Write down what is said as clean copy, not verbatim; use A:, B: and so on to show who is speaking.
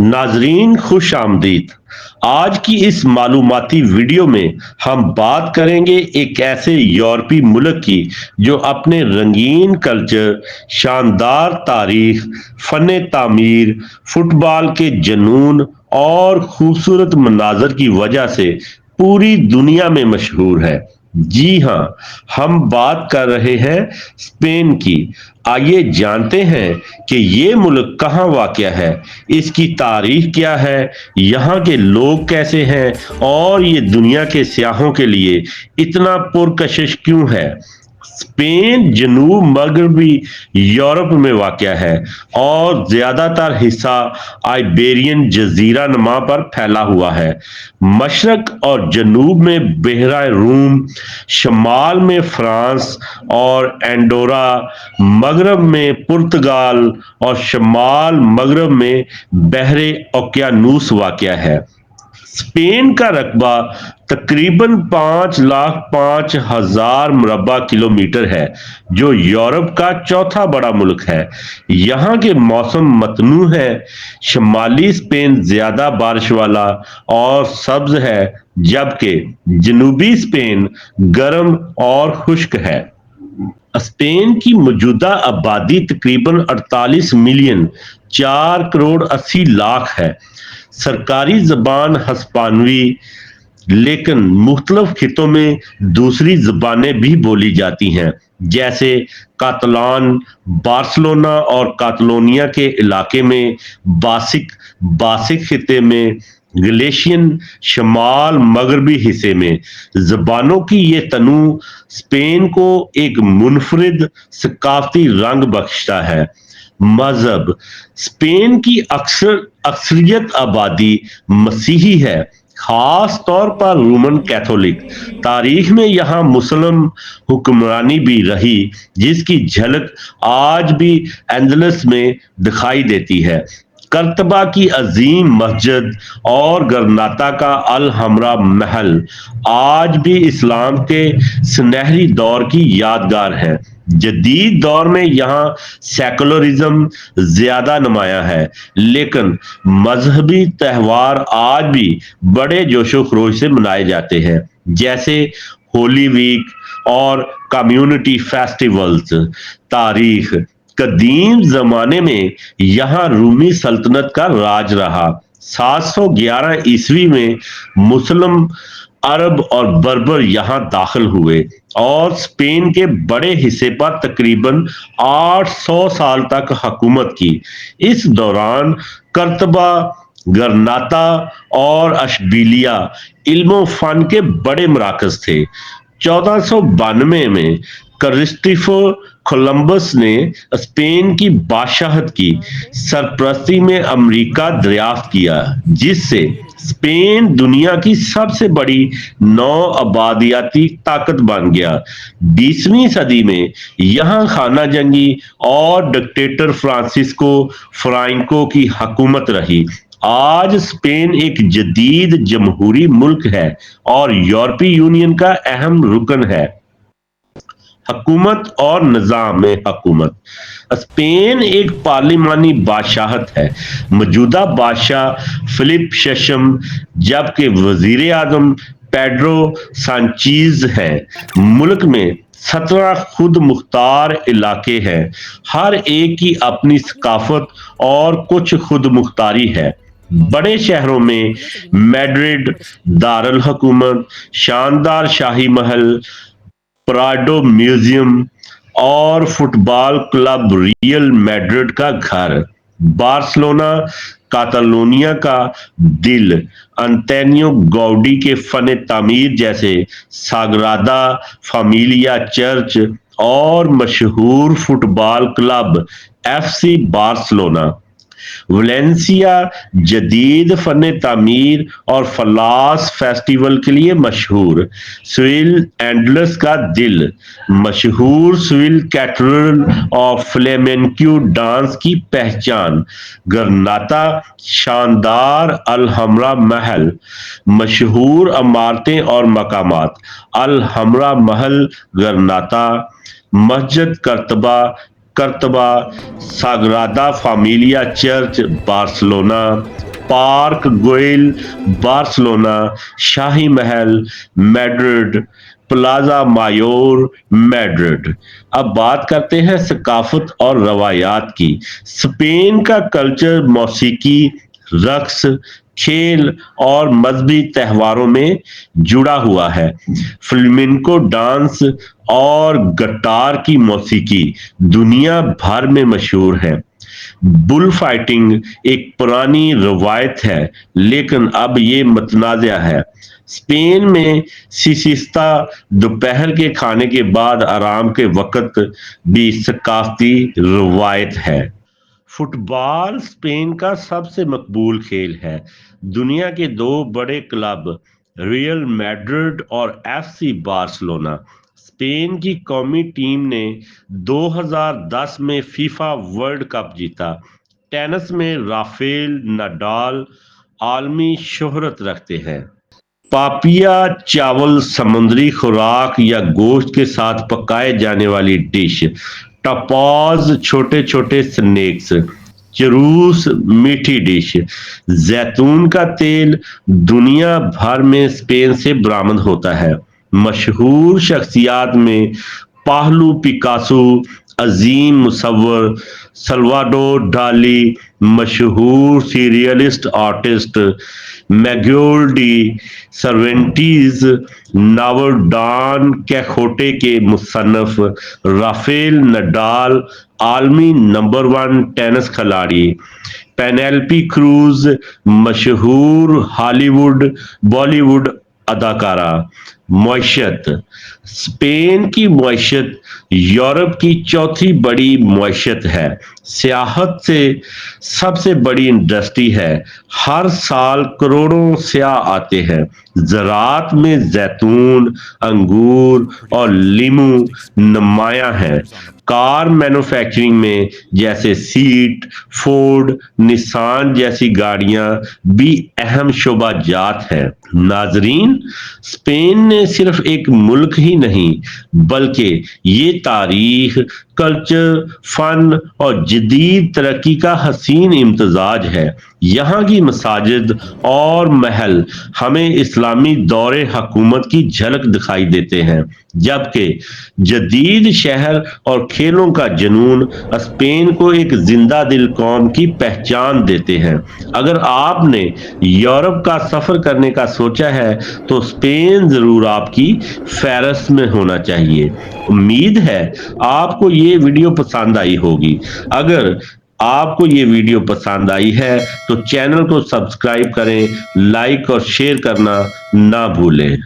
A: नाजरीन खुश आमदीद। आज की इस मालूमाती वीडियो में हम बात करेंगे एक ऐसे यूरोपीय मुल्क की जो अपने रंगीन कल्चर, शानदार तारीख, फन तामीर, फुटबॉल के जुनून और खूबसूरत मनाजर की वजह से पूरी दुनिया में मशहूर है। जी हाँ, हम बात कर रहे हैं स्पेन की। आइए जानते हैं कि ये मुल्क कहाँ वाक़या है, इसकी तारीख क्या है, यहाँ के लोग कैसे हैं और ये दुनिया के सियाहों के लिए इतना पुरकशिश क्यों है। स्पेन जनूब मगरबी यूरोप में वाक़या है और ज़्यादातर हिस्सा आइबेरियन जजीरा नुमा पर फैला हुआ है। मशरक और जनूब में बहरा रूम, शमाल में फ्रांस और एंडोरा, मगरब में पुर्तगाल और शमाल मगरब में बहरे ओकियानूस वाक़या है। स्पेन का रकबा तकरीबन 5,05,000 मुरब्बा किलोमीटर है, जो यूरोप का चौथा बड़ा मुल्क है। यहाँ के मौसम मतनू है। शमाली स्पेन ज्यादा बारिश वाला और सब्ज है, जबकि जनूबी स्पेन गर्म और खुश्क है। स्पेन की मौजूदा आबादी तकरीबन 48 मिलियन 4,80,00,000 है। सरकारी जबान हस्पानवी, लेकिन मुख्तलिफ खितों में दूसरी जबानें भी बोली जाती हैं, जैसे कातलान, बार्सिलोना और कातलोनिया के इलाके में बासिक, बासिक खिते में गलेशियन, शमाल मगरबी हिस्से में। जबानों की ये तनू स्पेन को एक मुनफरिद सकाफती रंग बख्शता है। मजहब, स्पेन की अक्सरियत आबादी मसीही है, खास तौर पर रोमन कैथोलिक। तारीख में यहाँ मुस्लिम हुक्मरानी भी रही, जिसकी झलक आज भी एंदलस में दिखाई देती है। कर्तबा की अजीम मस्जिद और गरनाता का अल हमरा महल आज भी इस्लाम के सुनहरी दौर की यादगार है। जदीद दौर में यहाँ सेकुलरिज्म ज्यादा नुमाया है, लेकिन मजहबी त्यौहार आज भी बड़े जोशो खरोश से मनाए जाते हैं, जैसे होली वीक और कम्युनिटी फेस्टिवल्स। तारीख, कदीम जमाने में यहाँ रूमी सल्तनत का राज रहा। 711 ईस्वी में मुस्लिम, अरब और बर्बर यहाँ दाखिल हुए और स्पेन के बड़े हिस्से पर तकरीबन 800 साल तक हुकूमत की। इस दौरान कर्तबा, गरनाता और अशबिलिया इल्म फन के बड़े मराकज थे। 1492 में क्रिस्टोफर कोलंबस ने स्पेन की बादशाहत की सरपरस्ती में अमेरिका दरियाफ्त किया, जिससे स्पेन दुनिया की सबसे बड़ी नौ आबादियाती ताकत बन गया। 20वीं सदी में यहाँ खाना जंगी और डिक्टेटर फ्रांसिस्को फ्रांको की हुकूमत रही। आज स्पेन एक जदीद जमहूरी मुल्क है और यूरोपीय यूनियन का अहम रुकन है। हुकूमत और निजाम में हुकूमत, स्पेन एक पार्लिमानी बादशाहत है। मौजूदा बादशाह फिलिप शशम, जबकि वजीर आजम पेड्रो सांचेज है। मुल्क में 17 खुद मुख्तार इलाके हैं, हर एक की अपनी सकाफत और कुछ खुद मुख्तारी है। बड़े शहरों में मैड्रिड दारुल हुकूमत, शानदार शाही महल, प्राडो म्यूजियम और फुटबॉल क्लब रियल मैड्रिड का घर। बार्सिलोना कातालोनिया का दिल, अंतोनियो गौडी के फन तामीर जैसे साग्रादा फामिलिया चर्च और मशहूर football club FC Barcelona. Valencia जदीद फन तामीर और फलास फेस्टिवल के लिए मशहूर। स्विल एंडलस का दिल, मशहूर स्विल कैथेड्रल और फ्लेमेंको डांस की पहचान। गरनाता शानदार अल हमरा महल, मशहूर इमारतें और मकामात। अल हमरा महल गरनाता, मस्जिद कर्तबा, कर्तबा Sagrada Familia church Barcelona, park Güell Barcelona, शाही महल मैड्रिड, प्लाजा मायोर मैड्रिड। अब बात करते हैं सकाफत और रवायात की। स्पेन का कल्चर मौसीकी, रक्स, खेल और मजहबी त्योहारों में जुड़ा हुआ है। फ्लेमेंको डांस और गटार की मौसीकी दुनिया भर में मशहूर है। बुल फाइटिंग एक पुरानी रवायत है, लेकिन अब ये मतनाज़ा है। स्पेन में सिसिस्ता दोपहर के खाने के बाद आराम के वक्त भी सकाफती रवायत है। फुटबॉल स्पेन का सबसे मकबूल खेल है। दुनिया के दो बड़े क्लब रियल मैड्रिड और एफसी बार्सिलोना। स्पेन की कौमी टीम ने 2010 में फीफा वर्ल्ड कप जीता। टेनिस में राफेल नडाल आलमी शोहरत रखते हैं। पापिया चावल समुद्री खुराक या गोश्त के साथ पकाए जाने वाली डिश। टपाज छोटे छोटे स्नैक्स। चरूस मीठी डिश। जैतून का तेल दुनिया भर में स्पेन से बरामद होता है। मशहूर शख्सियात में पाब्लो पिकासो, अजीम मुसव्वर सल्वाडोर डाली, मशहूर सीरियलिस्ट आर्टिस्ट मैग्योल डी सर्वेंटीज, नावल डॉन कैखोटे के मुसन्नफ राफेल नडाल आलमी नंबर 1 टेनिस खिलाड़ी, पेनेलोपी क्रूज मशहूर हॉलीवुड बॉलीवुड अदाकारा। मईशत स्पेन की मईशत यूरोप की चौथी बड़ी मईशत है। सियाहत से सबसे बड़ी इंडस्ट्री है। हर साल करोड़ों सियाह आते हैं। ज़राअत में जैतून, अंगूर और लीमू नुमायां हैं। कार मैन्युफैक्चरिंग में जैसे सीट, फोर्ड, निसान जैसी गाड़ियां भी अहम शोबाजात हैं। नाजरीन, स्पेन ने सिर्फ एक मुल्क ही नहीं बल्कि ये तारीख, कल्चर, फन और जदीद तरक्की का हसीन इम्तजाज है। यहाँ की मसाजिद और महल हमें इस्लामी दौरे हुकूमत की झलक दिखाई देते हैं, जबकि जदीद शहर और खेलों का जुनून स्पेन को एक जिंदा दिल कौम की पहचान देते हैं। अगर आपने यूरोप का सफर करने का सोचा है तो स्पेन जरूर आपकी फहरिस्त में होना चाहिए। उम्मीद है आपको ये वीडियो पसंद आई होगी। अगर आपको ये वीडियो पसंद आई है तो चैनल को सब्सक्राइब करें, लाइक और शेयर करना ना भूलें।